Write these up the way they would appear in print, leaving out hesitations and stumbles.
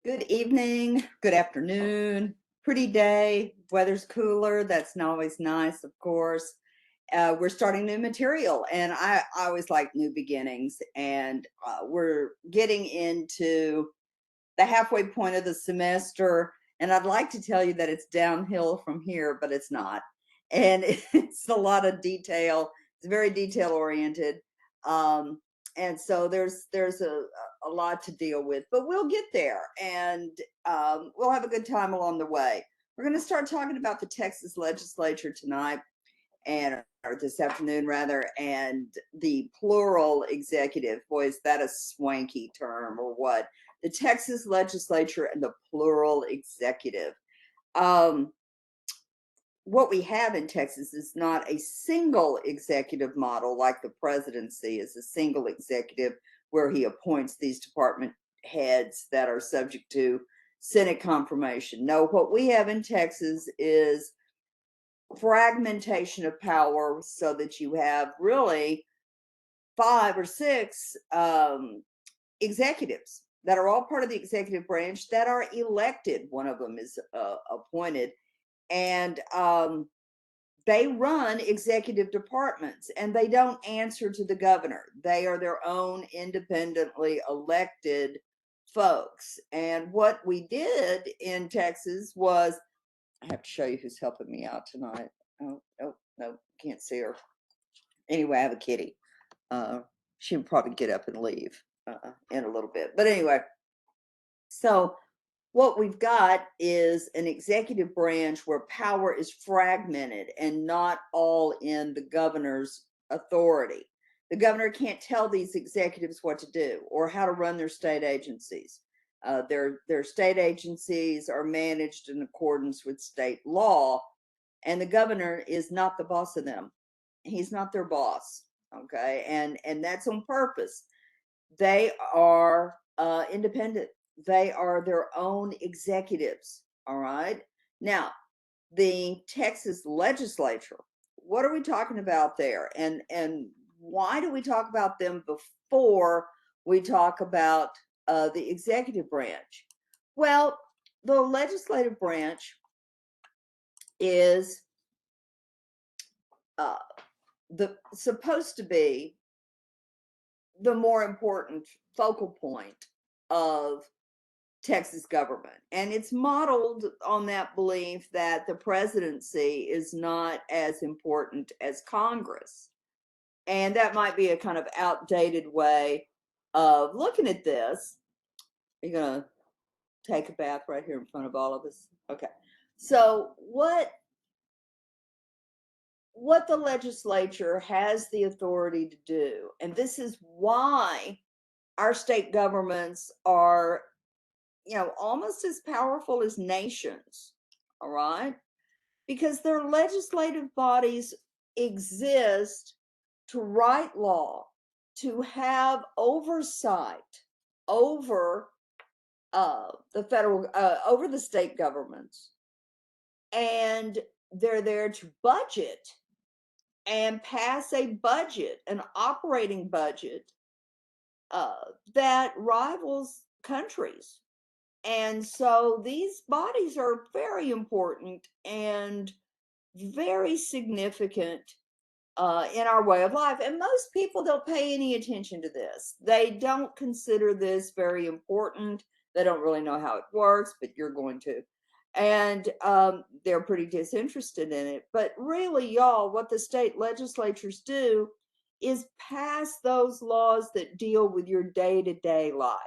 Good evening, good afternoon, pretty day. Weather's cooler. That's not always nice, of course. We're starting new material, and I always like new beginnings. And we're getting into the halfway point of the semester. And I'd like to tell you that it's downhill from here, but it's not. And it's a lot of detail. It's very detail oriented. Um, and so there's a lot to deal with, but we'll get there, and we'll have a good time along the way. We're going to start talking about the Texas legislature tonight, and or this afternoon rather, and the plural executive. Boy, is that a swanky term or what? The Texas legislature and the plural executive. Um, what we have in Texas is not a single executive model like the presidency is a single executive where he appoints these department heads that are subject to Senate confirmation. No, what we have in Texas is fragmentation of power so that you have really five or six executives that are all part of the executive branch that are elected. One of them is appointed, and they run executive departments, and they don't answer to the governor. They are their own independently elected folks. And what we did in Texas was, I have to show you who's helping me out tonight. Oh, no, can't see her. Anyway, I have a kitty. She would probably get up and leave in a little bit. But anyway, so what we've got is an executive branch where power is fragmented and not all in the governor's authority. The governor can't tell these executives what to do or how to run their state agencies. Their state agencies are managed in accordance with state law, and the governor is not the boss of them. He's not their boss. Okay, and that's on purpose. They are independent. They are their own executives. All right. Now, the Texas legislature, what are we talking about there? And why do we talk about them before we talk about the executive branch? Well, the legislative branch is uh, the supposed to be the more important focal point of Texas government. And it's modeled on that belief that the presidency is not as important as Congress. And that might be a kind of outdated way of looking at this. You're going to take a bath right here in front of all of us. Okay. So what the legislature has the authority to do, and this is why our state governments are, almost as powerful as nations, all right? Because their legislative bodies exist to write law, to have oversight over over the state governments, and they're there to budget and pass a budget, an operating budget that rivals countries. And so these bodies are very important and very significant in our way of life. And most people don't pay any attention to this. They don't consider this very important. They don't really know how it works, but you're going to. And they're pretty disinterested in it. But really, y'all, what the state legislatures do is pass those laws that deal with your day to day life.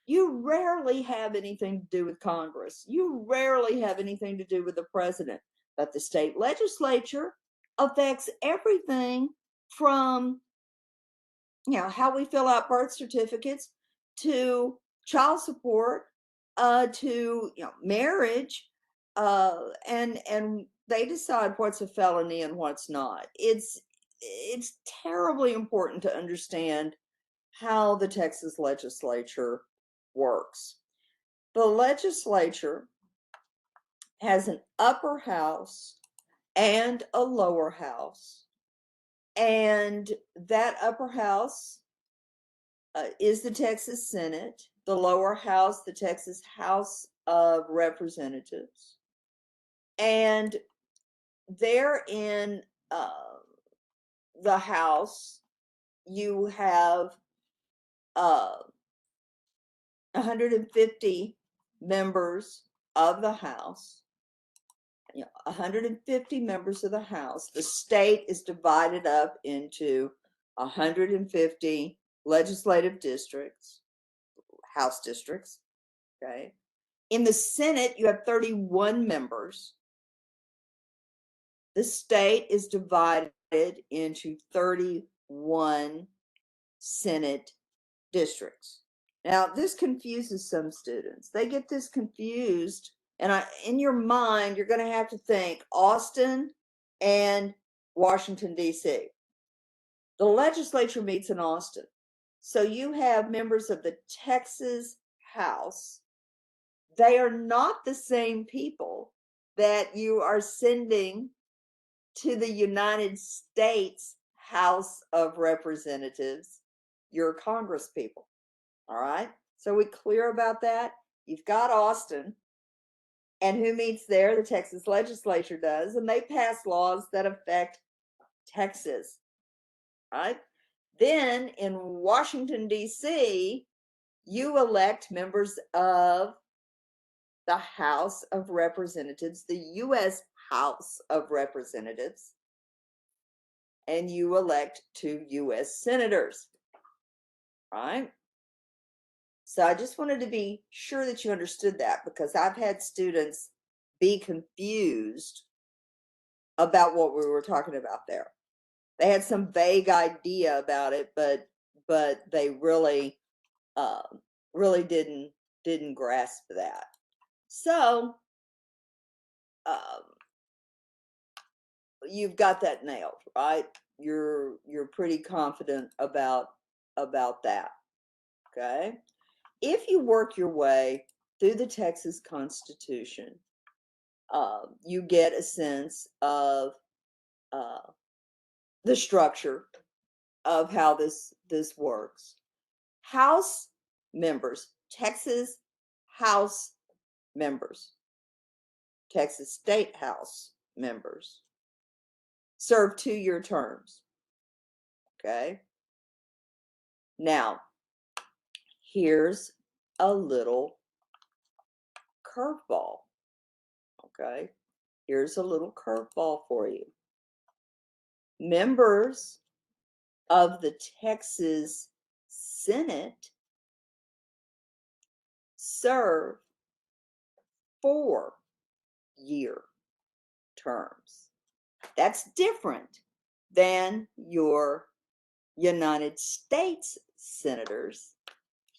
You rarely have anything to do with Congress. You rarely have anything to do with the president. But the state legislature affects everything from, how we fill out birth certificates to child support, to marriage, and they decide what's a felony and what's not. It's terribly important to understand how the Texas legislature works. The legislature has an upper house and a lower house. And that upper house is the Texas Senate, the lower house, the Texas House of Representatives. And there in the House, you have 150 members of the House. 150 members of the House. The state is divided up into 150 legislative districts, House districts. Okay. In the Senate, you have 31 members. The state is divided into 31 Senate districts. Now, this confuses some students. They get this confused, and in your mind, you're going to have to think Austin and Washington, D.C. The legislature meets in Austin. So you have members of the Texas House. They are not the same people that you are sending to the United States House of Representatives, your Congress people. All right. So we clear about that? You've got Austin. And who meets there? The Texas legislature does. And they pass laws that affect Texas. Right. Then in Washington, D.C., you elect members of the House of Representatives, the U.S. House of Representatives, and you elect 2 U.S. senators. Right. So I just wanted to be sure that you understood that, because I've had students be confused about what we were talking about there. They had some vague idea about it, but they really really didn't grasp that. So you've got that nailed, right? You're pretty confident about that. Okay. If you work your way through the Texas Constitution, you get a sense of the structure of how this works. House members, Texas House members, Texas State House members serve 2-year terms. Okay. Now, here's a little curveball. Okay. Here's a little curveball for you. Members of the Texas Senate serve 4-year terms. That's different than your United States senators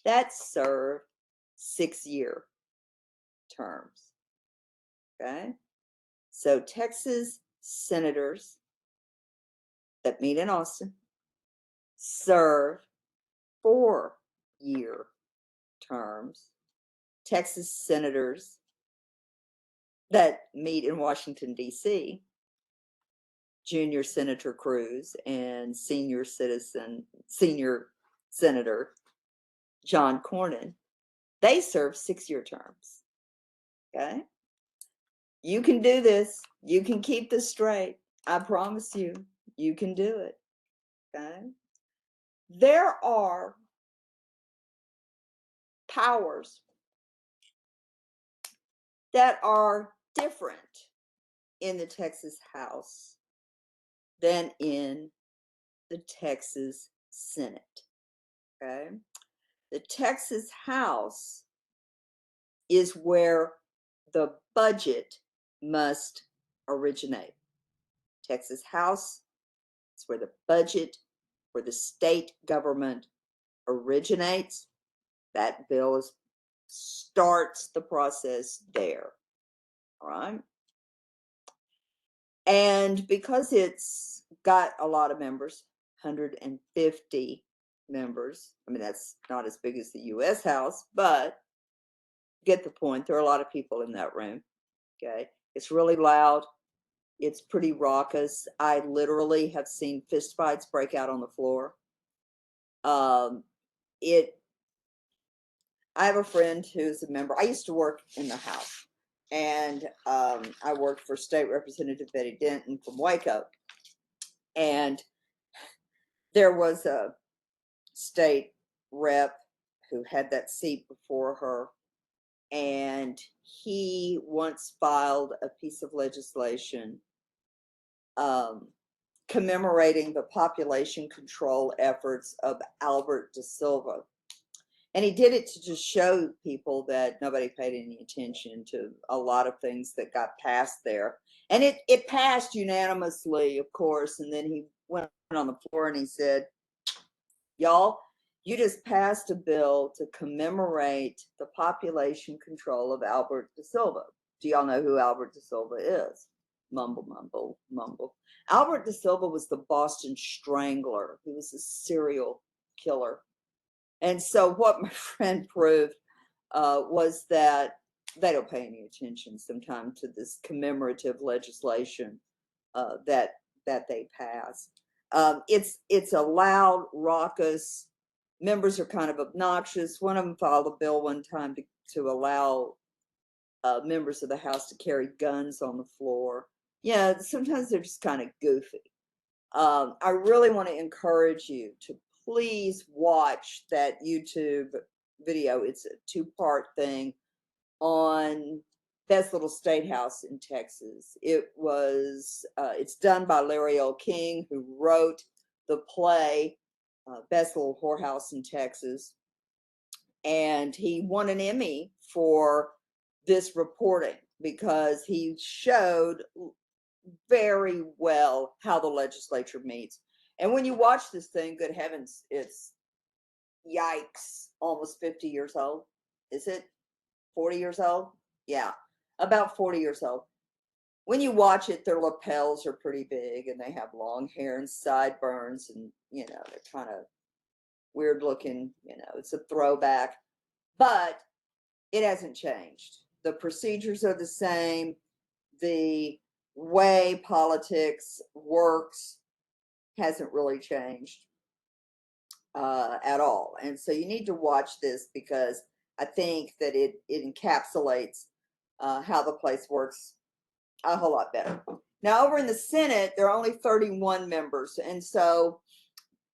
that serve 6-year terms. Okay. So Texas senators that meet in Austin serve 4-year terms. Texas senators that meet in Washington, D.C., Junior Senator Cruz and Senior Senator John Cornyn, they serve 6-year terms. Okay. You can do this. You can keep this straight. I promise you, you can do it. Okay. There are powers that are different in the Texas House than in the Texas Senate. Okay. The Texas House is where the budget must originate. Texas House is where the budget for the state government originates. That bill starts the process there. All right. And because it's got a lot of members, 150 members, I mean, that's not as big as the U.S. House, but get the point. There are a lot of people in that room. Okay. It's really loud. It's pretty raucous. I literally have seen fistfights break out on the floor. I have a friend who's a member. I used to work in the House, and I worked for State Representative Betty Denton from Waco. And there was a state rep who had that seat before her, and he once filed a piece of legislation commemorating the population control efforts of Albert de Silva. And he did it to just show people that nobody paid any attention to a lot of things that got passed there. And it passed unanimously, of course. And then he went on the floor and he said, y'all, you just passed a bill to commemorate the population control of Albert de Silva. Do y'all know who Albert de Silva is? Mumble, mumble, mumble. Albert de Silva was the Boston Strangler. He was a serial killer. And so what my friend proved was that they don't pay any attention sometimes to this commemorative legislation that they pass. It's a loud, raucous. Members are kind of obnoxious. One of them filed a bill one time to allow members of the House to carry guns on the floor. Yeah, sometimes they're just kind of goofy. I really want to encourage you to please watch that YouTube video. It's a two-part thing on Best Little State House in Texas. It's done by Larry L. King, who wrote the play Best Little Whorehouse in Texas. And he won an Emmy for this reporting because he showed very well how the legislature meets. And when you watch this thing, good heavens, it's yikes, almost 50 years old. Is it 40 years old? Yeah, about 40 years old. When you watch it, their lapels are pretty big and they have long hair and sideburns, and they're kind of weird looking. It's a throwback, but it hasn't changed. The procedures are the same. The way politics works hasn't really changed at all. And so you need to watch this because I think that it encapsulates how the place works a whole lot better. Now, over in the Senate, there are only 31 members, and so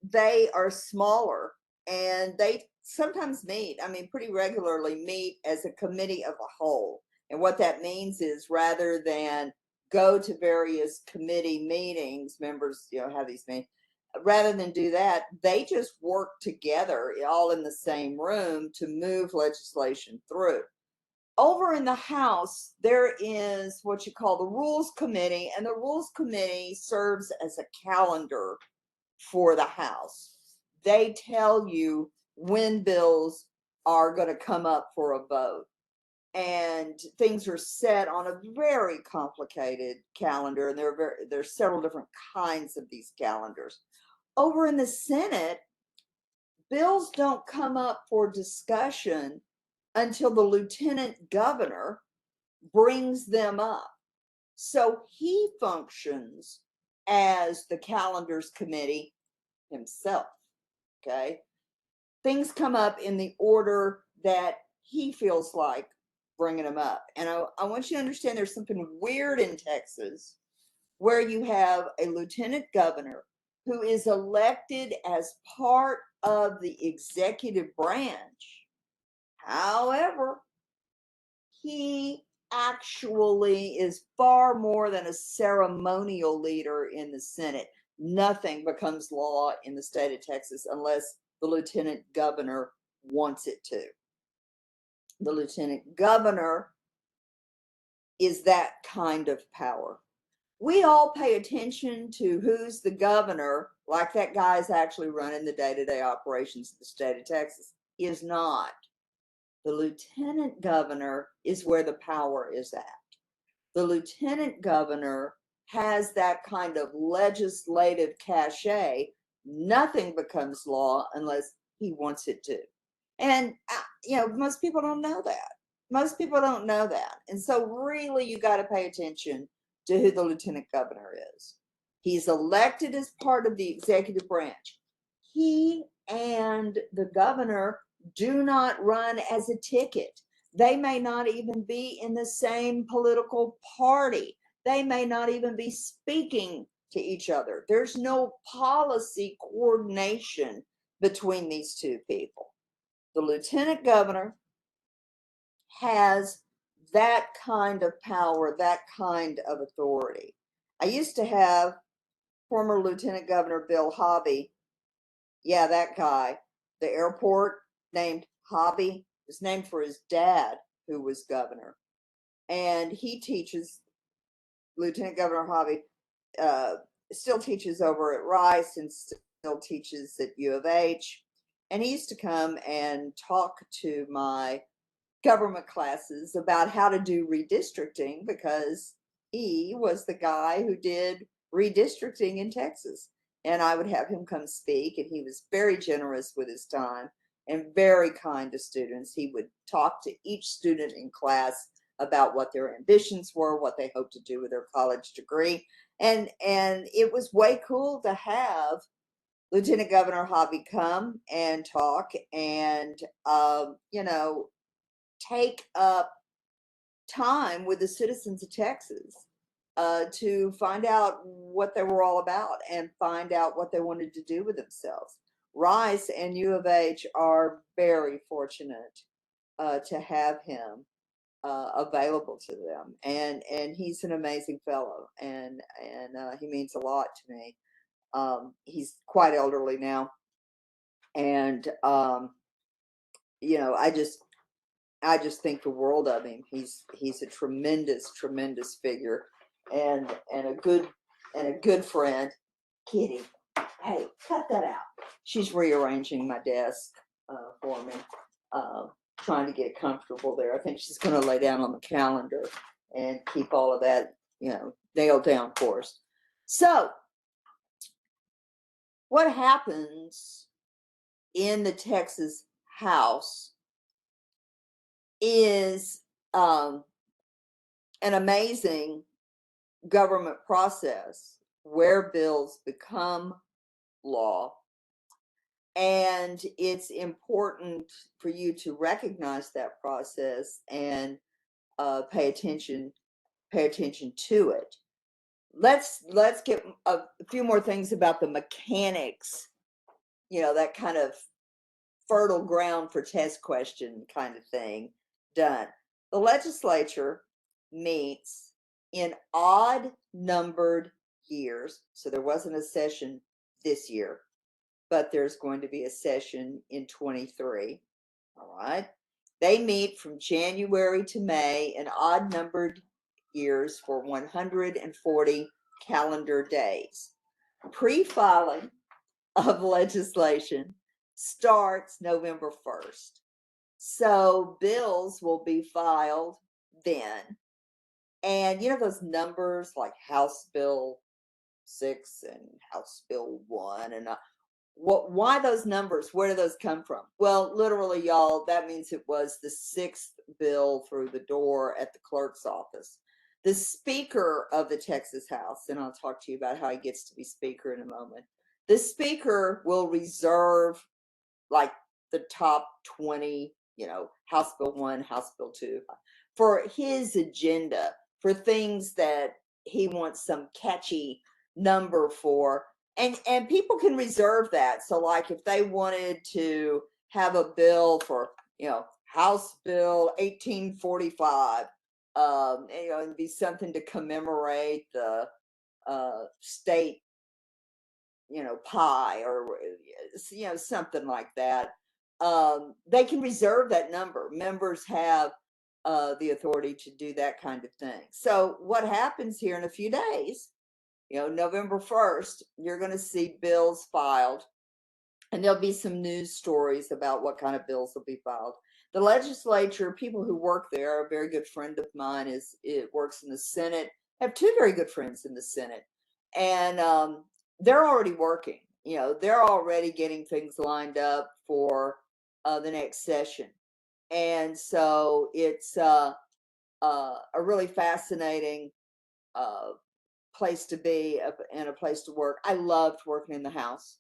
they are smaller, and they sometimes meet, pretty regularly meet as a committee of a whole. And what that means is rather than go to various committee meetings, members, have these meetings, rather than do that, they just work together all in the same room to move legislation through. Over in the House, there is what you call the Rules Committee, and the Rules Committee serves as a calendar for the House. They tell you when bills are going to come up for a vote, and things are set on a very complicated calendar, and there's several different kinds of these calendars. Over in the Senate, bills don't come up for discussion until the lieutenant governor brings them up. So he functions as the calendars committee himself. Okay. Things come up in the order that he feels like bringing them up. And I want you to understand there's something weird in Texas where you have a lieutenant governor who is elected as part of the executive branch. However, he actually is far more than a ceremonial leader in the Senate. Nothing becomes law in the state of Texas unless the lieutenant governor wants it to. The lieutenant governor is that kind of power. We all pay attention to who's the governor, like that guy is actually running the day-to-day operations of the state of Texas. He is not. The lieutenant governor is where the power is at. The lieutenant governor has that kind of legislative cachet. Nothing becomes law unless he wants it to. And, most people don't know that. Most people don't know that. And so really you got to pay attention to who the lieutenant governor is. He's elected as part of the executive branch. He and the governor do not run as a ticket. They may not even be in the same political party. They may not even be speaking to each other. There's no policy coordination between these two people. The lieutenant governor has that kind of power, that kind of authority. I used to have former Lieutenant Governor Bill Hobby. Yeah, that guy. The airport named Hobby was named for his dad, who was governor. And he teaches, Lieutenant Governor Hobby uh, still teaches over at Rice and still teaches at U of H. And he used to come and talk to my government classes about how to do redistricting because he was the guy who did redistricting in Texas. And I would have him come speak, and he was very generous with his time and very kind to students. He would talk to each student in class about what their ambitions were, what they hoped to do with their college degree. And it was way cool to have Lieutenant Governor Hobby come and talk and take up time with the citizens of Texas to find out what they were all about and find out what they wanted to do with themselves. Rice and U of H are very fortunate to have him available to them, and he's an amazing fellow, and he means a lot to me. He's quite elderly now, and I just think the world of him. He's a tremendous figure, and a good friend. Kitty, hey, cut that out. She's rearranging my desk for me, trying to get comfortable there. I think she's going to lay down on the calendar and keep all of that, nailed down for us. So, what happens in the Texas House is an amazing government process where bills become law. And it's important for you to recognize that process and pay attention to it. Let's get a few more things about the mechanics, that kind of fertile ground for test question kind of thing done. The legislature meets in odd numbered years. So there wasn't a session this year, but there's going to be a session in 23. All right. They meet from January to May in odd numbered years for 140 calendar days. Pre-filing of legislation starts November 1st. So bills will be filed then. And those numbers like House Bill 6 and House Bill 1 and why those numbers? Where do those come from? Well, literally, y'all, that means it was the 6th bill through the door at the clerk's office. The Speaker of the Texas House, and I'll talk to you about how he gets to be Speaker in a moment. The Speaker will reserve like the top 20, House Bill 1, House Bill 2, for his agenda, for things that he wants some catchy number for. And people can reserve that. So like if they wanted to have a bill for, House Bill 1845, and be something to commemorate the state, pie or, something like that. They can reserve that number. Members have the authority to do that kind of thing. So what happens here in a few days, November 1st, you're going to see bills filed, and there'll be some news stories about what kind of bills will be filed. The legislature, people who work there, a very good friend of mine it works in the Senate. I have two very good friends in the Senate, and they're already working. They're already getting things lined up for the next session, and so it's a really fascinating place to be and a place to work. I loved working in the House.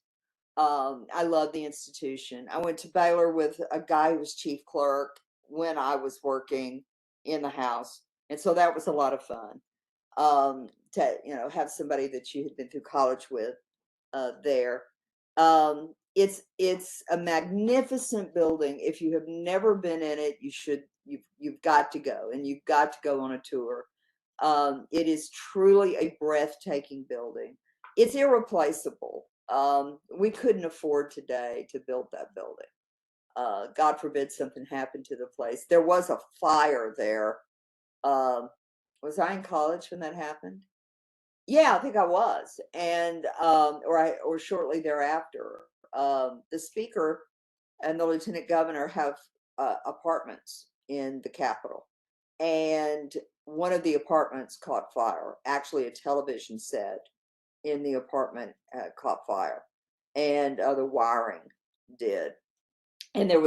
I love the institution. I went to Baylor with a guy who was chief clerk when I was working in the House, and so that was a lot of fun. To have somebody that you had been through college with there. It's a magnificent building. If you have never been in it, you've got to go, and you've got to go on a tour. It is truly a breathtaking building. It's irreplaceable. We couldn't afford today to build that building. God forbid something happened to the place. There was a fire there. Um, was I in college when that happened? Yeah, I think I was, and or shortly thereafter. The speaker and the lieutenant governor have apartments in the Capitol, and one of the apartments caught fire. Actually, a television set in the apartment caught fire, and the wiring did, and there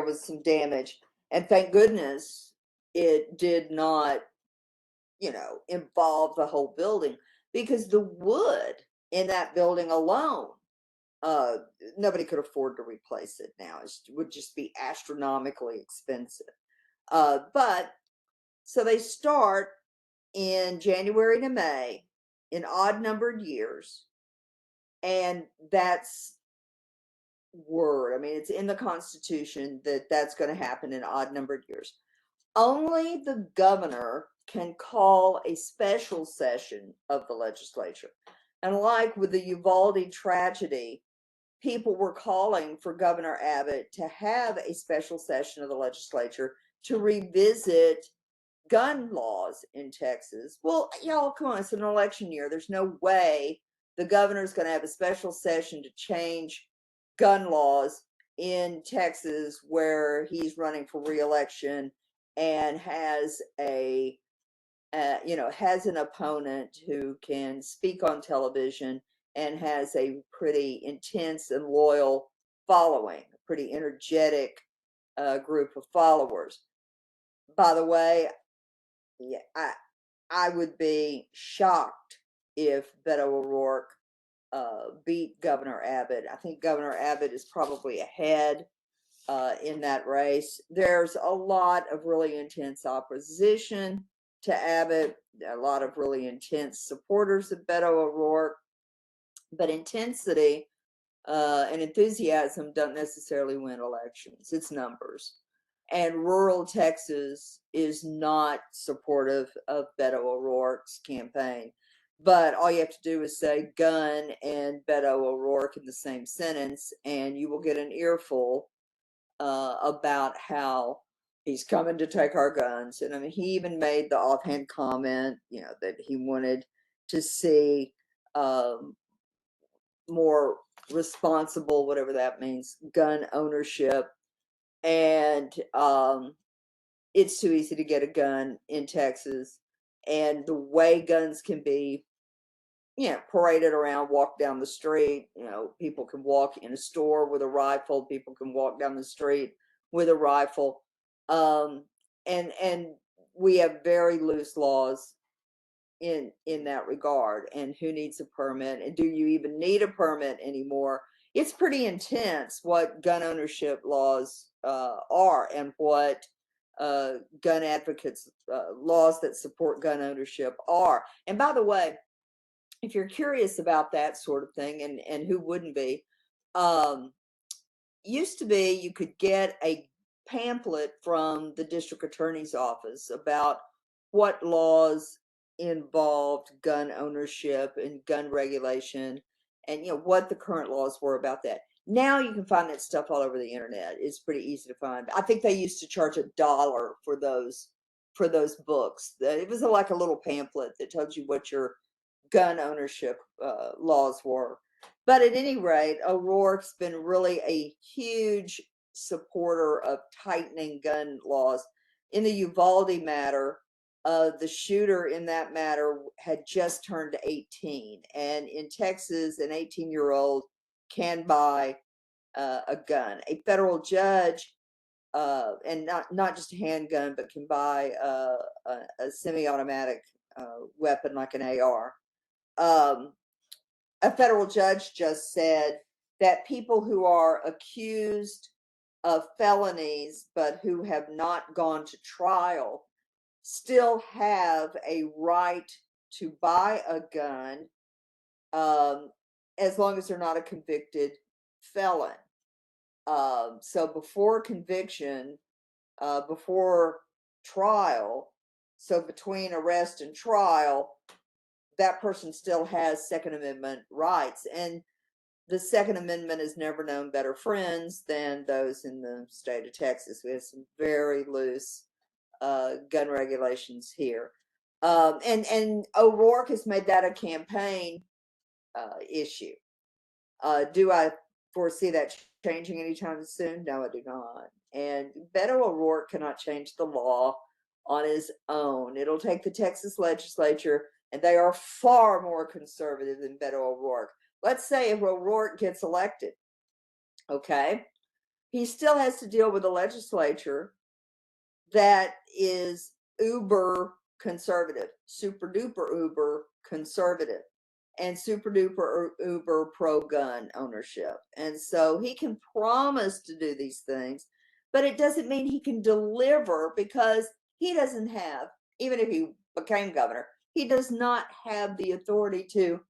was some damage. And thank goodness it did not, involve the whole building, because the wood in that building alone, uh, nobody could afford to replace it now. It would just be astronomically expensive. But so they start in January to May in odd numbered years. And that's word. I mean, it's in the Constitution that that's going to happen in odd numbered years. Only the governor can call a special session of the legislature. And like with the Uvalde tragedy, people were calling for Governor Abbott to have a special session of the legislature to revisit gun laws in Texas. Well, y'all, come on, it's an election year. There's no way the governor's going to have a special session to change gun laws in Texas, where he's running for reelection and has has an opponent who can speak on television and has a pretty intense and loyal following, a pretty energetic group of followers. By the way, yeah, I would be shocked if Beto O'Rourke beat Governor Abbott. I think Governor Abbott is probably ahead in that race. There's a lot of really intense opposition to Abbott, a lot of really intense supporters of Beto O'Rourke, but intensity and enthusiasm don't necessarily win elections. It's numbers. And rural Texas is not supportive of Beto O'Rourke's campaign. But all you have to do is say gun and Beto O'Rourke in the same sentence, and you will get an earful about how he's coming to take our guns. And I mean, he even made the offhand comment, that he wanted to see more responsible, whatever that means, gun ownership. And it's too easy to get a gun in Texas. And the way guns can be, paraded around, walk down the street. People can walk in a store with a rifle. People can walk down the street with a rifle. And we have very loose laws in that regard. And who needs a permit? And do you even need a permit anymore? It's pretty intense what gun ownership laws are, and what gun advocates laws that support gun ownership are. And by the way, if you're curious about that sort of thing, and who wouldn't be, used to be you could get a pamphlet from the district attorney's office about what laws involved gun ownership and gun regulation, and what the current laws were about that. Now you can find that stuff all over the internet. It's pretty easy to find. I think they used to charge $1 for those books. It was like a little pamphlet that tells you what your gun ownership laws were. But at any rate, O'Rourke's been really a huge supporter of tightening gun laws. In the Uvalde matter, the shooter in that matter had just turned 18. And in Texas, an 18-year-old can buy a gun. A federal judge, and not just a handgun, but can buy a semi-automatic weapon like an AR. A federal judge just said that people who are accused of felonies but who have not gone to trial still have a right to buy a gun, as long as they're not a convicted felon. So before conviction, before trial, so between arrest and trial, that person still has Second Amendment rights. And the Second Amendment has never known better friends than those in the state of Texas. We have some very loose gun regulations here. And O'Rourke has made that a campaign issue. Do I foresee that changing anytime soon? No, I do not. And Beto O'Rourke cannot change the law on his own. It'll take the Texas legislature, and they are far more conservative than Beto O'Rourke. Let's say if O'Rourke gets elected, okay, he still has to deal with a legislature that is uber conservative, super duper uber conservative, and super duper uber pro gun ownership. And so he can promise to do these things, but it doesn't mean he can deliver, because he doesn't have, even if he became governor, he does not have the authority to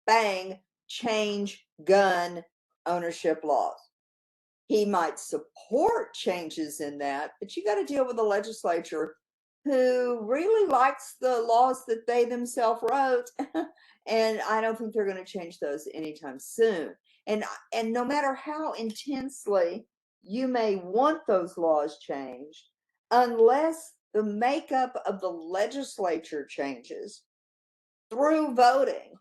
bang change gun ownership laws. He might support changes in that, but you got to deal with a legislature who really likes the laws that they themselves wrote. And I don't think they're going to change those anytime soon. And no matter how intensely you may want those laws changed, unless the makeup of the legislature changes through voting,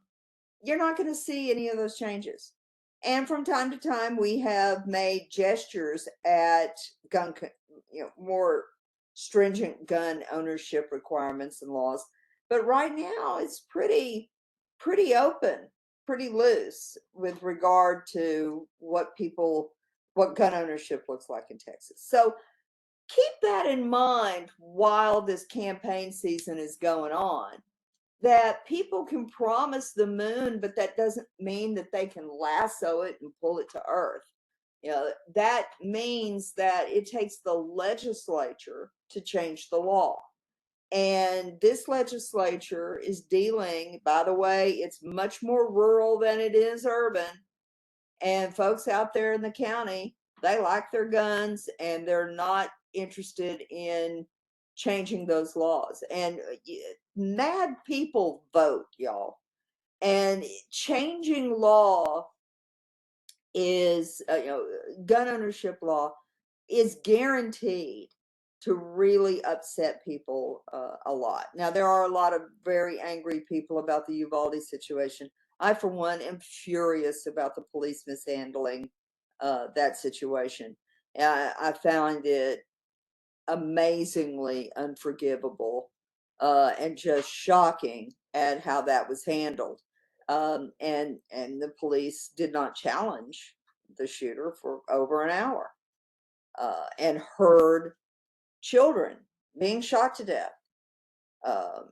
you're not going to see any of those changes. And from time to time, we have made gestures at gun, more stringent gun ownership requirements and laws. But right now, it's pretty open, pretty loose with regard to what gun ownership looks like in Texas. So keep that in mind while this campaign season is going on, that people can promise the moon, but that doesn't mean that they can lasso it and pull it to earth. That means that it takes the legislature to change the law. And this legislature is dealing, by the way, it's much more rural than it is urban. And folks out there in the county, they like their guns and they're not interested in changing those laws. And mad people vote, y'all. And changing law is, gun ownership law is guaranteed to really upset people a lot. Now, there are a lot of very angry people about the Uvalde situation. I, for one, am furious about the police mishandling that situation. I found it amazingly unforgivable and just shocking at how that was handled. And the police did not challenge the shooter for over an hour, and heard children being shot to death,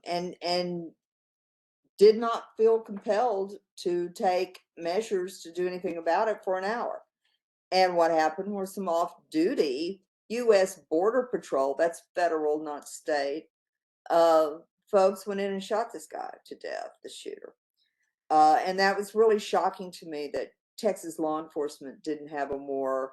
and did not feel compelled to take measures to do anything about it for an hour. And what happened was some off-duty U.S. Border Patrol, that's federal, not state, folks went in and shot this guy to death, the shooter. And that was really shocking to me, that Texas law enforcement didn't have a more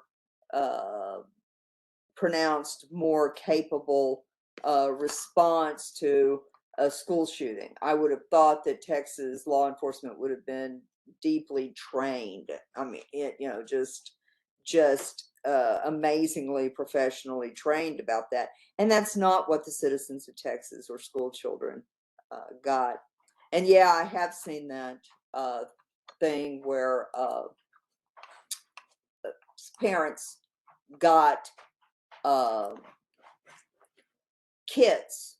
pronounced, more capable response to a school shooting. I would have thought that Texas law enforcement would have been deeply trained. I mean, just amazingly professionally trained about that. And that's not what the citizens of Texas or school children got. And yeah, I have seen that thing where parents got kits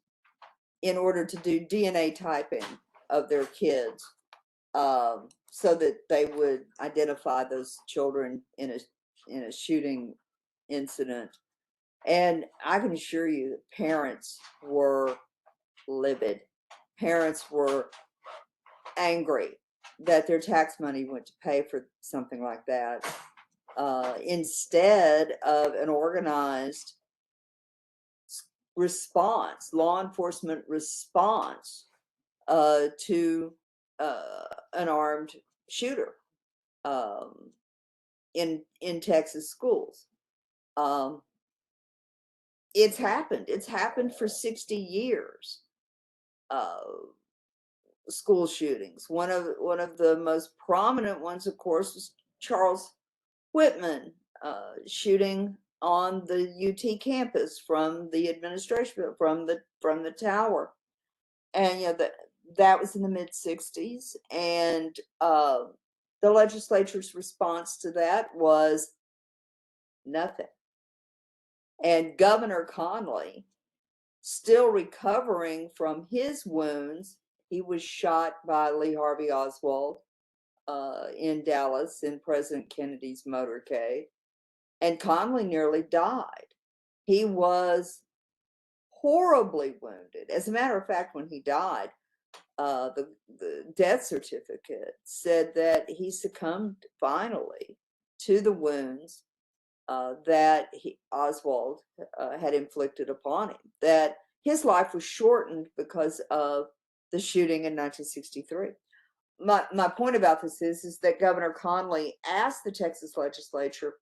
in order to do DNA typing of their kids, so that they would identify those children in a shooting incident. And I can assure you that parents were livid. Parents were angry. that their tax money went to pay for something like that, instead of an organized response, law enforcement response to an armed shooter in Texas schools. It's happened. It's happened for 60 years. School shootings. One of the most prominent ones, of course, was Charles Whitman shooting on the UT campus from the administration, from the tower, and that was in the mid 60s, and the legislature's response to that was nothing. And Governor Conley, still recovering from his wounds, he was shot by Lee Harvey Oswald in Dallas in President Kennedy's motorcade, and Conley nearly died. He was horribly wounded. As a matter of fact, when he died, the death certificate said that he succumbed finally to the wounds that Oswald had inflicted upon him, that his life was shortened because of the shooting in 1963. My point about this is that Governor Conley asked the Texas legislature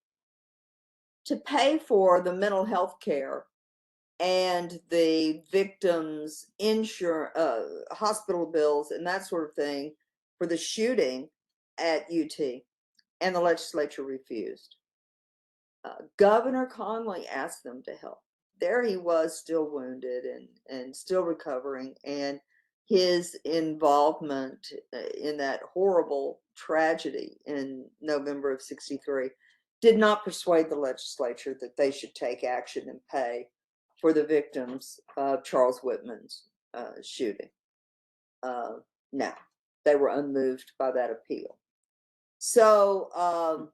to pay for the mental health care and the victims' insurance, hospital bills, and that sort of thing for the shooting at UT, and the legislature refused. Governor Conley asked them to help. There he was, still wounded and still recovering, and his involvement in that horrible tragedy in November of '63 did not persuade the legislature that they should take action and pay for the victims of Charles Whitman's shooting. No, they were unmoved by that appeal. So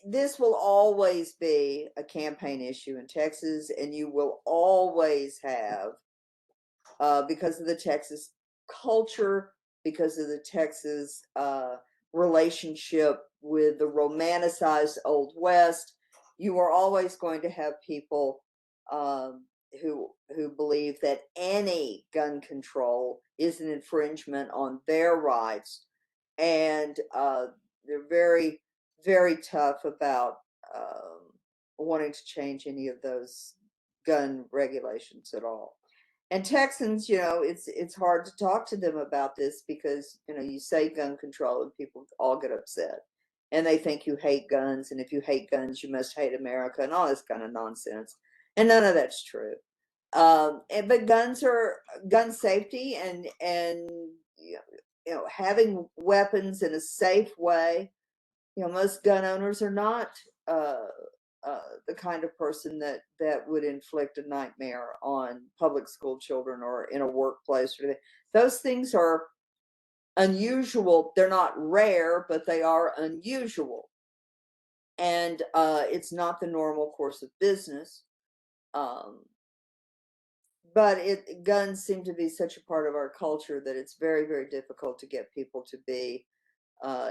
this will always be a campaign issue in Texas, and you will always have, because of the Texas culture, because of the Texas relationship with the romanticized Old West, you are always going to have people who believe that any gun control is an infringement on their rights, and they're very, very tough about wanting to change any of those gun regulations at all. And Texans, it's hard to talk to them about this because, you say gun control and people all get upset. And they think you hate guns, and if you hate guns, you must hate America, and all this kind of nonsense. And none of that's true. But gun safety and having weapons in a safe way. Most gun owners are not the kind of person that would inflict a nightmare on public school children or in a workplace. Those things are unusual. They're not rare, but they are unusual. And it's not the normal course of business. But guns seem to be such a part of our culture that it's very, very difficult to get people to be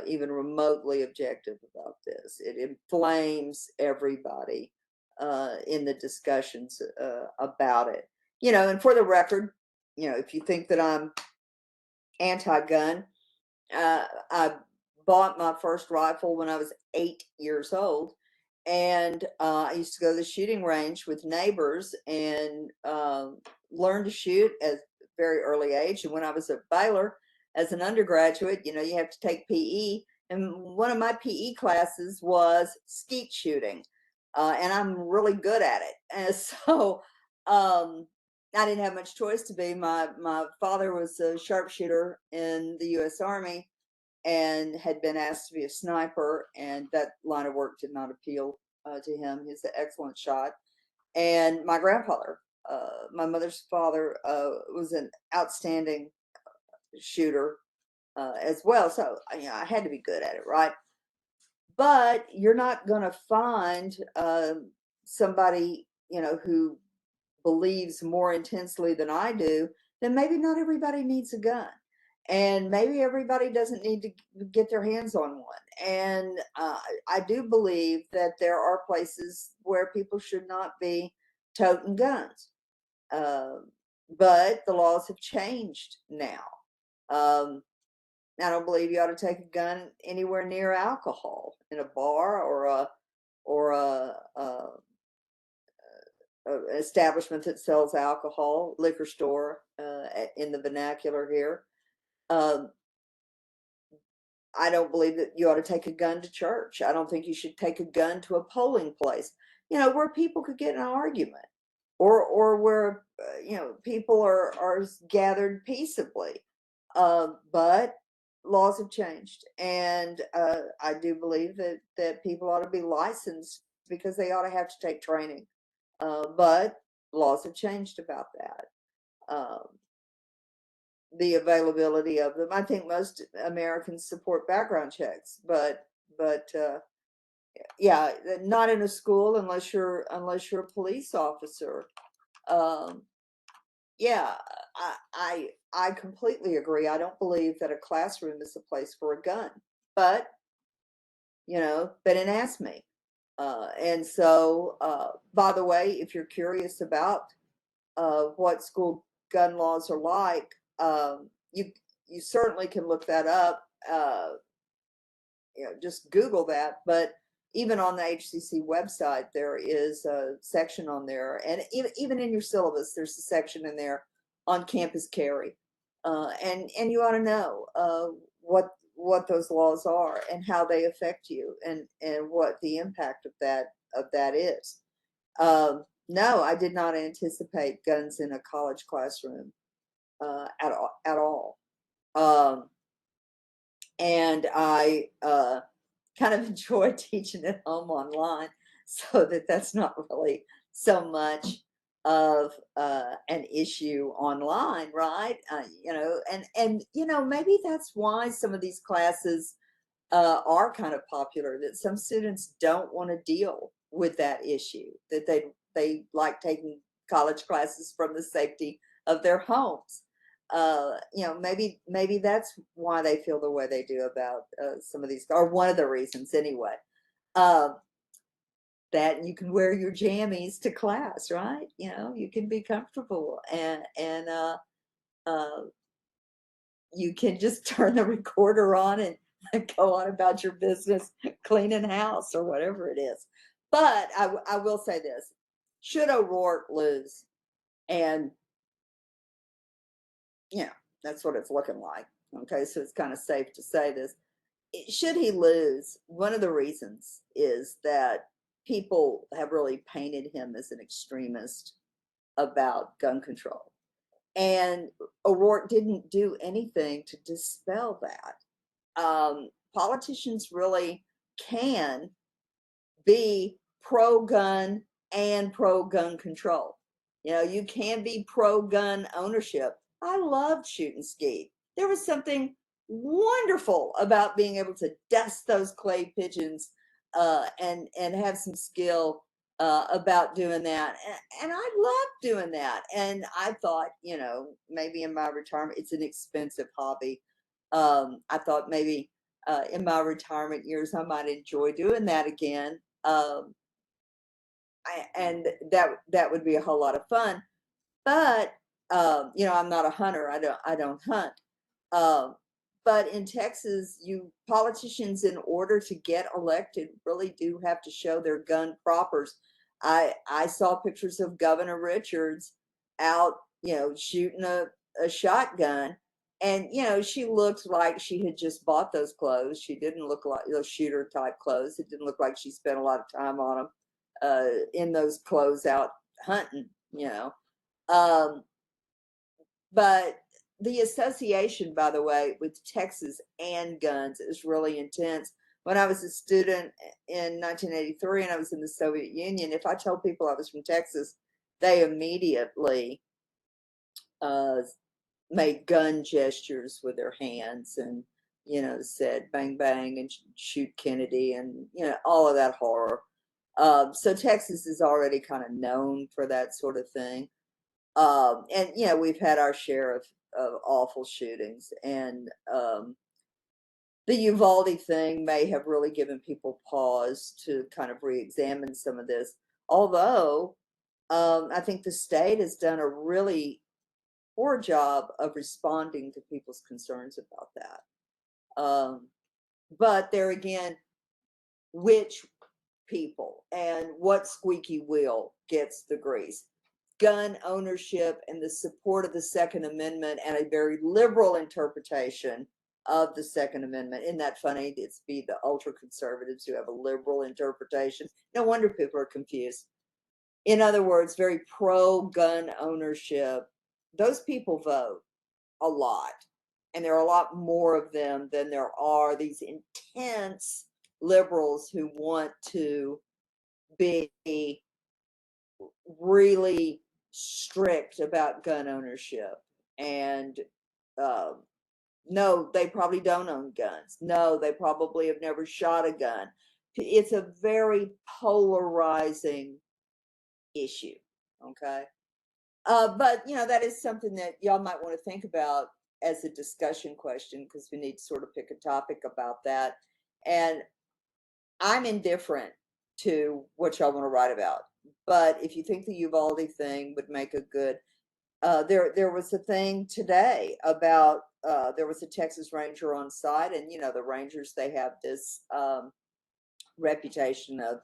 even remotely objective about this. It inflames everybody in the discussions about it. And for the record, if you think that I'm anti-gun, I bought my first rifle when I was 8 years old. And I used to go to the shooting range with neighbors and learn to shoot at a very early age. And when I was at Baylor as an undergraduate, you have to take PE. And one of my PE classes was skeet shooting. And I'm really good at it. And so I didn't have much choice to be. My father was a sharpshooter in the U.S. Army and had been asked to be a sniper, and that line of work did not appeal to him. He's an excellent shot. And my grandfather, my mother's father, was an outstanding shooter as well. So I had to be good at it, right? But you're not going to find somebody who believes more intensely than I do. Then maybe not everybody needs a gun. and maybe everybody doesn't need to get their hands on one. And I do believe that there are places where people should not be toting guns. Uh, but the laws have changed now. Um, I don't believe you ought to take a gun anywhere near alcohol in a bar or a establishment that sells alcohol, liquor store in the vernacular here. Um, I don't believe that you ought to take a gun to church. I don't think you should take a gun to a polling place, where people could get in an argument, or where people are gathered peaceably. But laws have changed, and I do believe that people ought to be licensed because they ought to have to take training. But laws have changed about that. Um, the availability of them. I think most Americans support background checks, but yeah, not in a school unless you're a police officer. Um, yeah, I completely agree. I don't believe that a classroom is a place for a gun, but they didn't ask me. And so, by the way, if you're curious about what school gun laws are like, you certainly can look that up. Just Google that. But even on the HCC website, there is a section on there, and even in your syllabus, there's a section in there on campus carry, and you ought to know what those laws are and how they affect you, and what the impact of that is. No, I did not anticipate guns in a college classroom at all. Um, and I kind of enjoy teaching at home online, so that's not really so much of an issue online, right? And maybe that's why some of these classes are kind of popular, that some students don't want to deal with that issue, that they like taking college classes from the safety of their homes. Maybe that's why they feel the way they do about some of these, or one of the reasons anyway. Um, that you can wear your jammies to class, right? You can be comfortable, and uh, you can just turn the recorder on and go on about your business, cleaning house or whatever it is. But I will say this: should O'Rourke lose, and that's what it's looking like. Okay, so it's kind of safe to say this. Should he lose, one of the reasons is that people have really painted him as an extremist about gun control. And O'Rourke didn't do anything to dispel that. Politicians really can be pro-gun and pro-gun control. You can be pro-gun ownership. I loved shooting ski. There was something wonderful about being able to dust those clay pigeons and have some skill about doing that. And I loved doing that. And I thought, maybe in my retirement, it's an expensive hobby. I thought maybe in my retirement years, I might enjoy doing that again. Um, and that would be a whole lot of fun. But I'm not a hunter. I don't hunt. Um, but in Texas, politicians, in order to get elected, really do have to show their gun proppers. I saw pictures of Governor Richards out, shooting a shotgun. And, she looked like she had just bought those clothes. She didn't look like those shooter type clothes. It didn't look like she spent a lot of time on them in those clothes out hunting. Um, but the association, by the way, with Texas and guns is really intense. When I was a student in 1983 and I was in the Soviet Union, if I told people I was from Texas, they immediately uh, made gun gestures with their hands and, said bang, bang and shoot Kennedy and, all of that horror. So Texas is already kind of known for that sort of thing. And we've had our share of awful shootings. And the Uvalde thing may have really given people pause to kind of re-examine some of this. Although I think the state has done a really poor job of responding to people's concerns about that. But there again, which people and what squeaky wheel gets the grease? Gun ownership and the support of the Second Amendment and a very liberal interpretation of the Second Amendment. Isn't that funny? It's be the ultra conservatives who have a liberal interpretation. No wonder people are confused. In other words, very pro gun ownership. Those people vote a lot. And there are a lot more of them than there are these intense liberals who want to be really strict about gun ownership. And no, they probably don't own guns. No, they probably have never shot a gun. It's a very polarizing issue. Okay. But that is something that y'all might want to think about as a discussion question, because we need to sort of pick a topic about that. And I'm indifferent to what y'all want to write about. But if you think the Uvalde thing would make a good, there was a thing today about there was a Texas Ranger on site, and the Rangers, they have this reputation of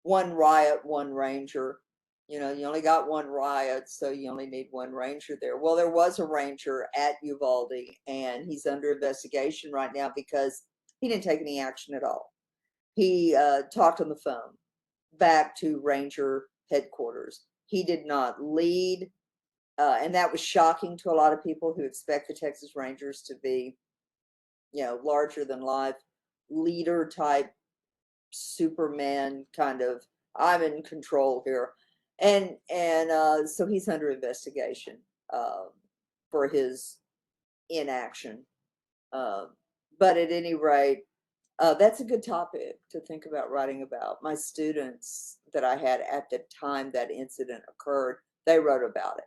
one riot, one Ranger. You only got one riot, so you only need one Ranger there. Well, there was a Ranger at Uvalde, and he's under investigation right now because he didn't take any action at all. He talked on the phone back to Ranger headquarters. He did not lead, and that was shocking to a lot of people who expect the Texas Rangers to be, larger than life leader type, Superman kind of, I'm in control here. And so he's under investigation for his inaction. But at any rate, that's a good topic to think about writing about. My students that I had at the time that incident occurred, they wrote about it.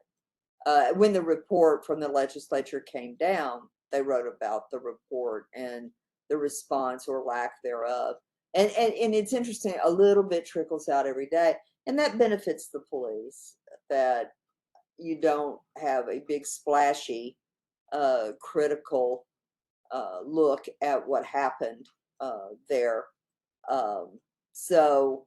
When the report from the legislature came down, they wrote about the report and the response or lack thereof. And it's interesting, a little bit trickles out every day, and that benefits the police, that you don't have a big splashy critical look at what happened there. So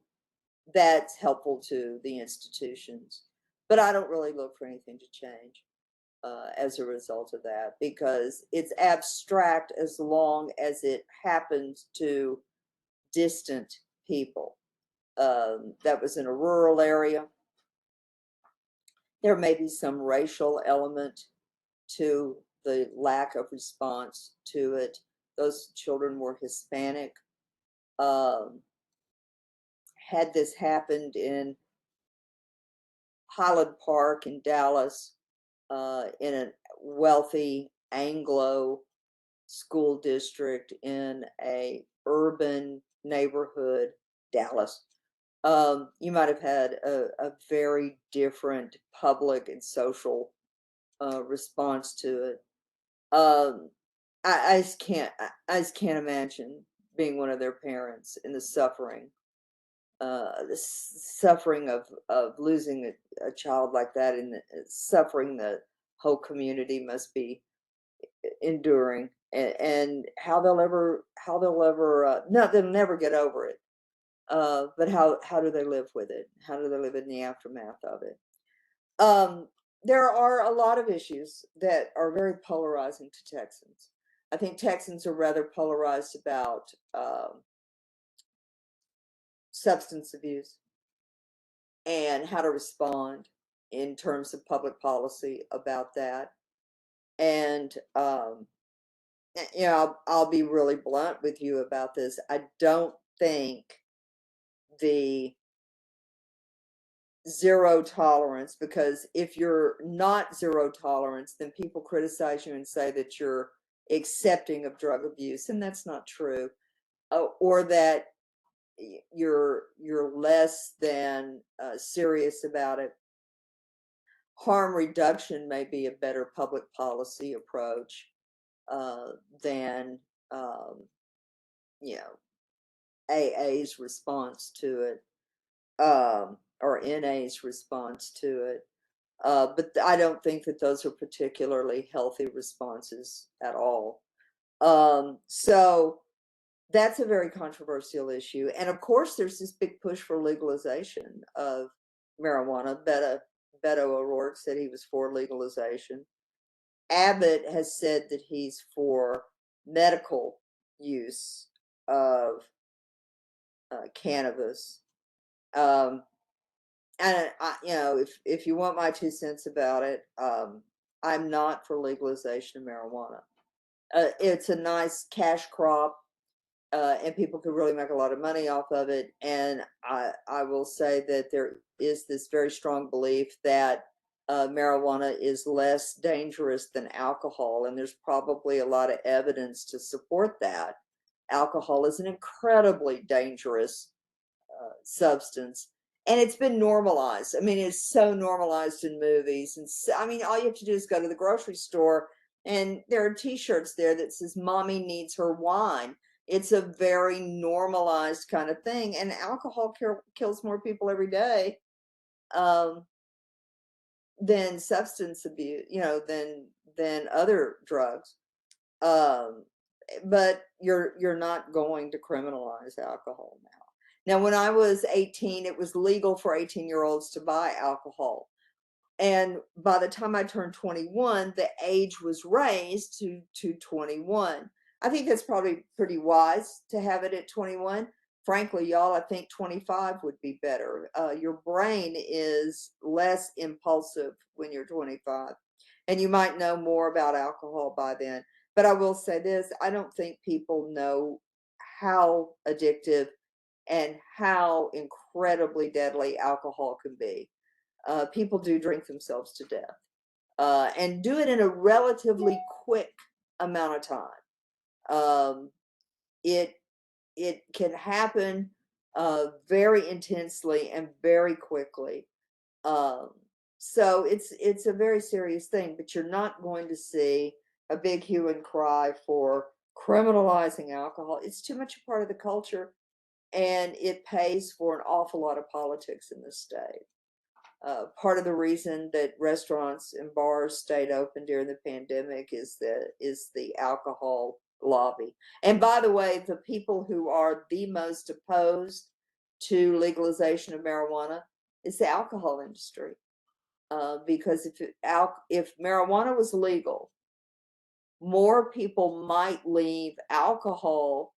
that's helpful to the institutions. But I don't really look for anything to change as a result of that, because it's abstract as long as it happens to distant people. That was in a rural area. There may be some racial element to the lack of response to it. Those children were Hispanic. Had this happened in Highland Park in Dallas, in a wealthy Anglo school district in a urban neighborhood, Dallas, you might have had a very different public and social response to it. I just can't imagine being one of their parents and the suffering of losing a child like that, and the suffering the whole community must be enduring, and how they'll ever no, they'll never get over it. But how do they live with it? How do they live in the aftermath of it? There are a lot of issues that are very polarizing to Texans. I think Texans are rather polarized about substance abuse and how to respond in terms of public policy about that. And I'll be really blunt with you about this. I don't think the zero tolerance, because if you're not zero tolerance, then people criticize you and say that you're accepting of drug abuse, and that's not true, or that you're less than serious about it. harm reduction may be a better public policy approach than you know, AA's response to it, or NA's response to it. But I don't think that those are particularly healthy responses at all. So that's a very controversial issue. And of course, there's this big push for legalization of marijuana. Beto O'Rourke said he was for legalization. Abbott has said that he's for medical use of cannabis. And if you want my 2 cents about it, I'm not for legalization of marijuana. It's a nice cash crop, and people could really make a lot of money off of it. And I will say that there is this very strong belief that marijuana is less dangerous than alcohol, and there's probably a lot of evidence to support that. Alcohol is an incredibly dangerous substance, and it's been normalized. I mean, it's so normalized in movies, and so, I mean, all you have to do is go to the grocery store, and there are T-shirts there that says "Mommy needs her wine." It's a very normalized kind of thing, and alcohol kills more people every day um, than substance abuse, than other drugs. Um, but you're not going to criminalize alcohol now. Now, when I was 18, it was legal for 18-year-olds to buy alcohol. And by the time I turned 21, the age was raised to 21. I think that's probably pretty wise to have it at 21. Frankly, y'all, I think 25 would be better. Your brain is less impulsive when you're 25, and you might know more about alcohol by then. But I will say this, I don't think people know how addictive and how incredibly deadly alcohol can be. People do drink themselves to death, and do it in a relatively quick amount of time. Um, it it can happen very intensely and very quickly. Um, so it's a very serious thing, but you're not going to see a big hue and cry for criminalizing alcohol. It's too much a part of the culture, and it pays for an awful lot of politics in this state. Part of the reason that restaurants and bars stayed open during the pandemic is the alcohol lobby. And by the way, the people who are the most opposed to legalization of marijuana is the alcohol industry. Because if marijuana was legal, more people might leave alcohol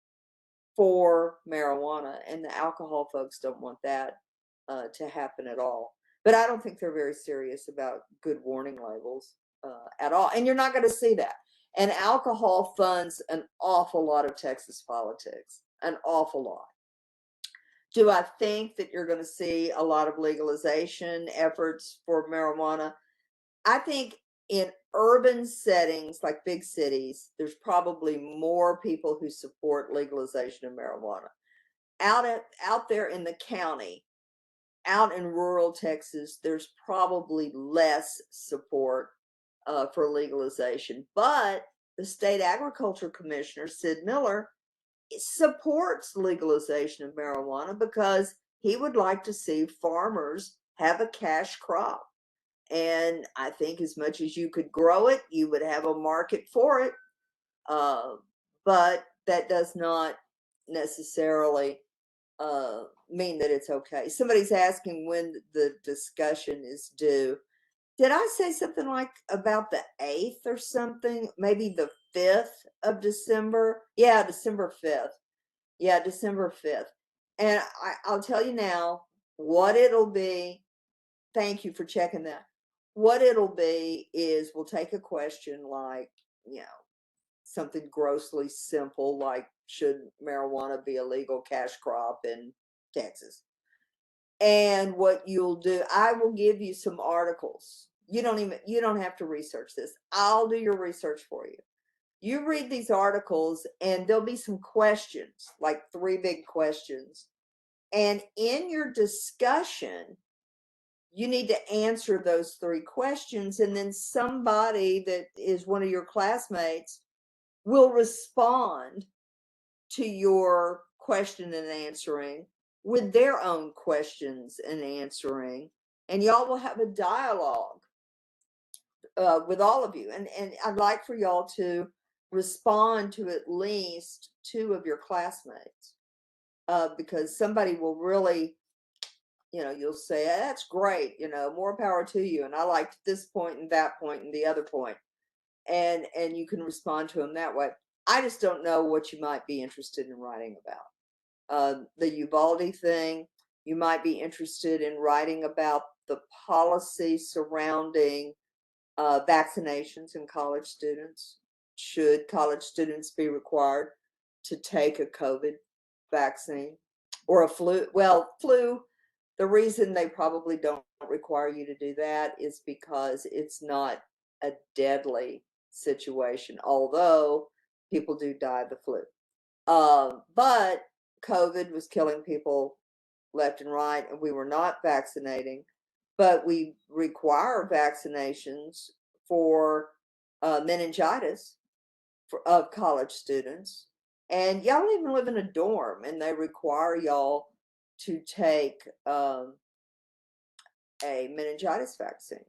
for marijuana, and the alcohol folks don't want that to happen at all. But I don't think they're very serious about good warning labels at all, and you're not going to see that. And alcohol funds an awful lot of Texas politics, an awful lot. Do I think that you're going to see a lot of legalization efforts for marijuana? I think in urban settings like big cities, there's probably more people who support legalization of marijuana. Out there in the county, out in rural Texas, there's probably less support for legalization. But the state agriculture commissioner, Sid Miller, supports legalization of marijuana because he would like to see farmers have a cash crop. And I think as much as you could grow it, you would have a market for it. Uh, but that does not necessarily mean that it's okay. Somebody's asking when the discussion is due. Did I say something like about the 8th or something? Maybe the 5th of December? Yeah, December 5th. Yeah, December 5th. And I'll tell you now what it'll be. Thank you for checking that. What it'll be is we'll take a question like, something grossly simple like, should marijuana be a legal cash crop in Texas? And what you'll do, I will give you some articles. You don't have to research this. I'll do your research for you. You read these articles and there'll be some questions, like 3 big questions. And in your discussion, you need to answer those 3 questions, and then somebody that is one of your classmates will respond to your question and answering with their own questions and answering, and y'all will have a dialogue with all of you. And I'd like for y'all to respond to at least 2 of your classmates, because somebody will really, you'll say, that's great, more power to you. And I liked this point and that point and the other point. And you can respond to them that way. I just don't know what you might be interested in writing about. The Uvalde thing, you might be interested in writing about the policy surrounding vaccinations in college students. Should college students be required to take a COVID vaccine or a flu? Well, flu, the reason they probably don't require you to do that is because it's not a deadly situation, although people do die of the flu. But COVID was killing people left and right, and we were not vaccinating. But we require vaccinations for meningitis of college students. And y'all don't even live in a dorm, and they require y'all to take a meningitis vaccine.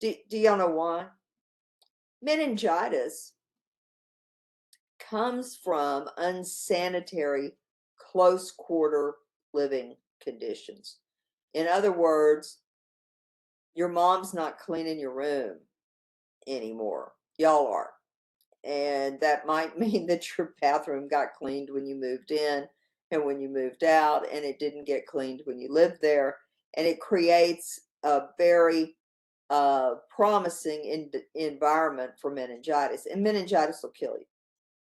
Do y'all know why? Meningitis comes from unsanitary, close quarter living conditions. In other words, your mom's not cleaning your room anymore. Y'all are. And that might mean that your bathroom got cleaned when you moved in and when you moved out, and it didn't get cleaned when you lived there. And it creates a very promising environment for meningitis. And meningitis will kill you.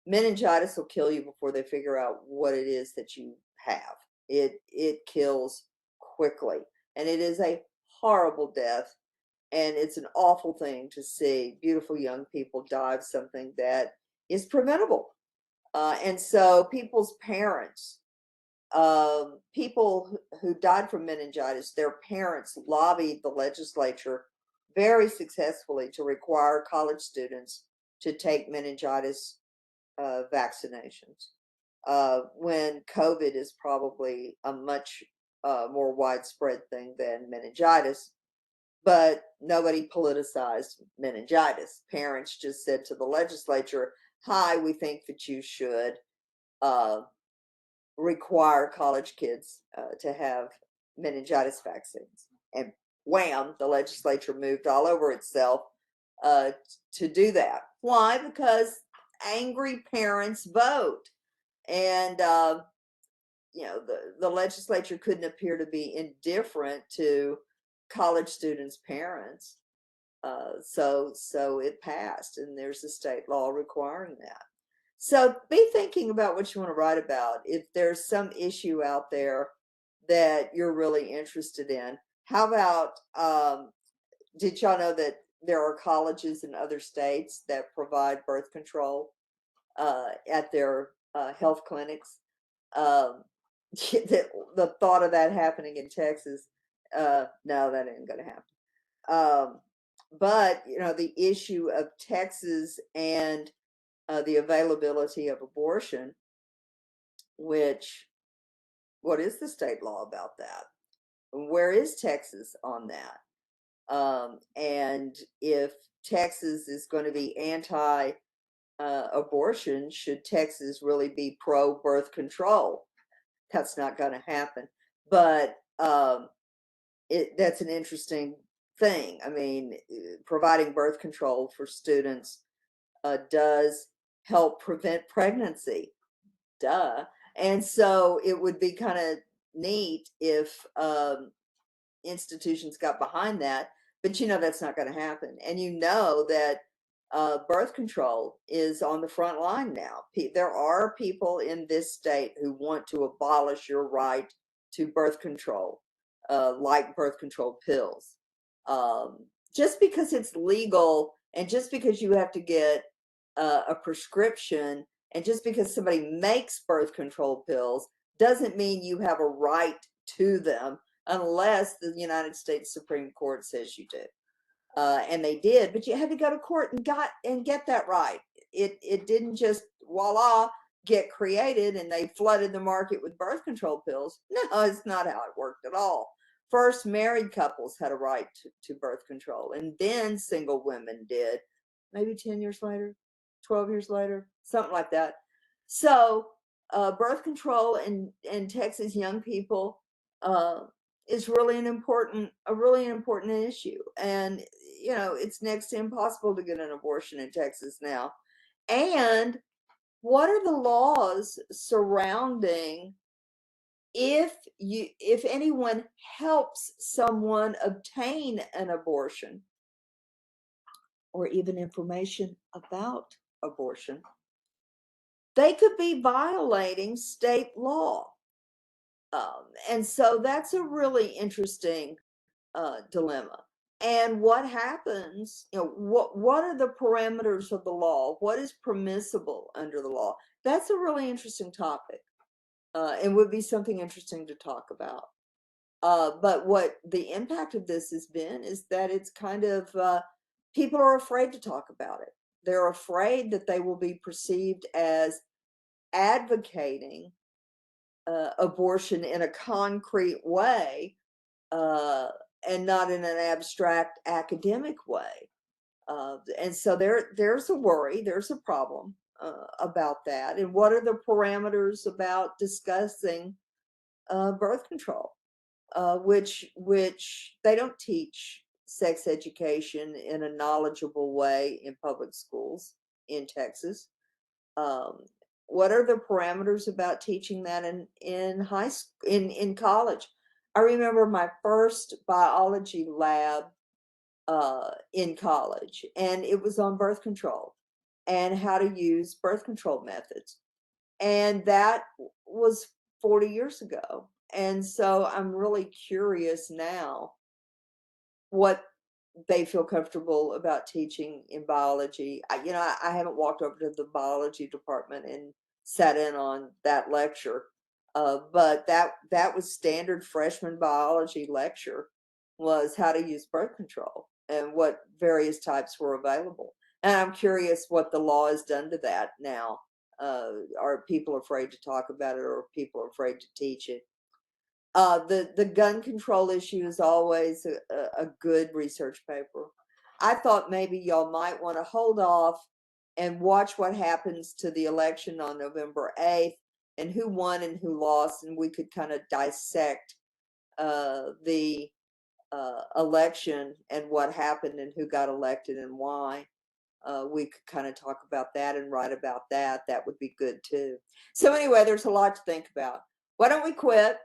Meningitis will kill you before they figure out what it is that you have. It kills quickly, and it is a horrible death, and it's an awful thing to see beautiful young people die of something that is preventable. And so people's parents, people who died from meningitis, their parents lobbied the legislature very successfully to require college students to take meningitis vaccinations, when COVID is probably a much more widespread thing than meningitis. But nobody politicized meningitis. Parents just said to the legislature, hi, we think that you should require college kids to have meningitis vaccines. And wham, the legislature moved all over itself to do that. Why? Because angry parents vote. And, the legislature couldn't appear to be indifferent to college students' parents. So it passed, and there's a state law requiring that. So be thinking about what you want to write about. If there's some issue out there that you're really interested in, how about, did y'all know that there are colleges in other states that provide birth control at their health clinics? The thought of that happening in Texas, no, that ain't gonna happen. But the issue of Texas and the availability of abortion, which, what is the state law about that? Where is Texas on that? And if Texas is going to be anti abortion, should Texas really be pro birth control? That's not going to happen. But that's an interesting thing. I mean, providing birth control for students does help prevent pregnancy. Duh. And so it would be kind of neat if institutions got behind that, but that's not going to happen. And that birth control is on the front line now. There are people in this state who want to abolish your right to birth control, like birth control pills. Just because it's legal, and just because you have to get a prescription, and just because somebody makes birth control pills, doesn't mean you have a right to them unless the United States Supreme Court says you do. And they did, but you had to go to court and get that right. It didn't just voila get created and they flooded the market with birth control pills. No, it's not how it worked at all. First, married couples had a right to birth control, and then single women did, maybe 10 years later, 12 years later, something like that. So, birth control in Texas young people is really a really important issue. And, it's next to impossible to get an abortion in Texas now. And what are the laws surrounding if anyone helps someone obtain an abortion or even information about abortion, they could be violating state law. And so that's a really interesting dilemma. And what happens, what are the parameters of the law? What is permissible under the law? That's a really interesting topic. And would be something interesting to talk about. But what the impact of this has been is that it's kind of, people are afraid to talk about it. They're afraid that they will be perceived as advocating abortion in a concrete way, and not in an abstract academic way. And so there's a worry, there's a problem about that. And what are the parameters about discussing birth control? Which they don't teach sex education in a knowledgeable way in public schools in Texas. What are the parameters about teaching that in high school, in college? I remember my first biology lab in college, and it was on birth control and how to use birth control methods. And that was 40 years ago. And so I'm really curious now what they feel comfortable about teaching in biology. I haven't walked over to the biology department and sat in on that lecture, but that was standard freshman biology lecture, was how to use birth control and what various types were available. And I'm curious what the law has done to that now. Are people afraid to talk about it, or are people afraid to teach it? The gun control issue is always a good research paper. I thought maybe y'all might want to hold off and watch what happens to the election on November 8th and who won and who lost, and we could kind of dissect the election and what happened and who got elected and why. We could kind of talk about that and write about that. That would be good too. So anyway, there's a lot to think about. Why don't we quit?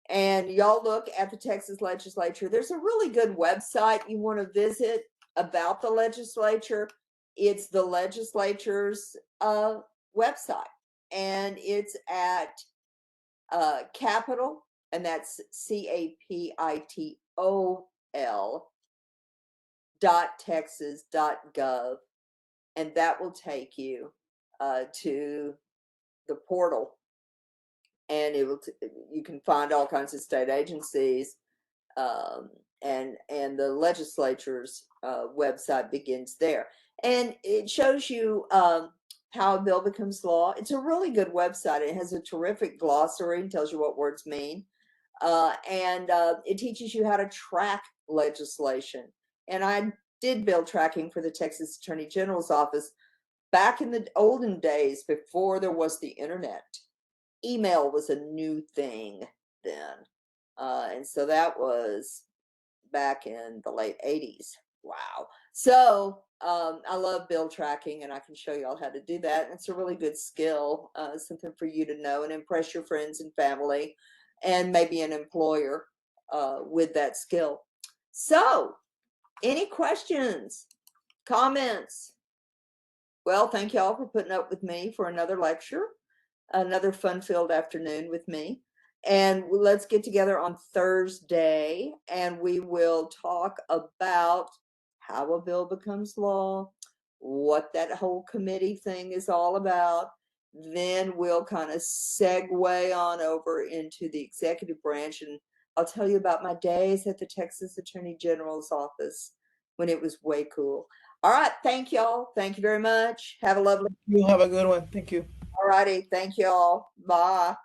And y'all look at the Texas Legislature. There's a really good website you want to visit about the legislature. It's the legislature's website, and it's at Capitol, and that's capitol.texas.gov, and that will take you to the portal, and you can find all kinds of state agencies, and the legislature's website begins there, and it shows you how a bill becomes law. It's a really good website. It has a terrific glossary and tells you what words mean, and it teaches you how to track legislation. And I did bill tracking for the Texas Attorney General's office back in the olden days before there was the internet. Email was a new thing then. And so that was back in the late 80s. Wow. So I love bill tracking, and I can show you all how to do that. And it's a really good skill, something for you to know and impress your friends and family and maybe an employer with that skill. So any questions, comments? Well, thank you all for putting up with me for another lecture, another fun-filled afternoon with me. And let's get together on Thursday, and we will talk about how a bill becomes law, what that whole committee thing is all about. Then we'll kind of segue on over into the executive branch and I'll tell you about my days at the Texas Attorney General's office when it was way cool. All right. Thank y'all. Thank you very much. Have a lovely. You have a good one. Thank you. All righty. Thank y'all. Bye.